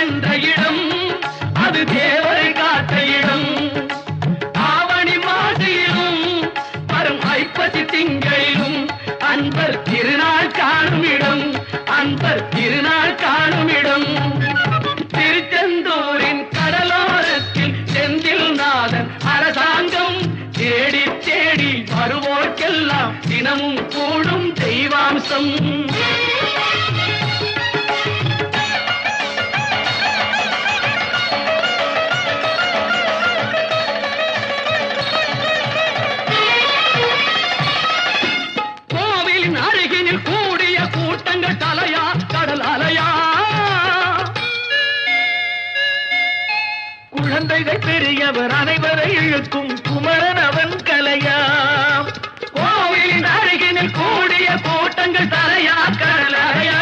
வென்ற இடம் அது தேவரை காத்த இடம். ஆவணி மாசியிலும் வரும் ஐப்பசி திங்களிலும் அன்பர் திருநாள் காணும் இடம், அன்பர் திருநாள் காணும் இடம். திருச்செந்தூரின் கடலோரத்தில் செந்தில் நாதன் அரசாங்கம் தேடி தேடி வருவோர்க்கெல்லாம் தினமும் கூடும் தெய்வாம்சம். கோவிலின் அருகினில் கூடிய கூட்டங்கள் தலையா கடல் அலையா, குழந்தைகள் பெரியவர் அனைவரை இழுக்கும் குமரன் அவன் கலையா. கோவிலின் அருகினில் கூடிய கூட்டங்கள் தலையா கடல் அலையா.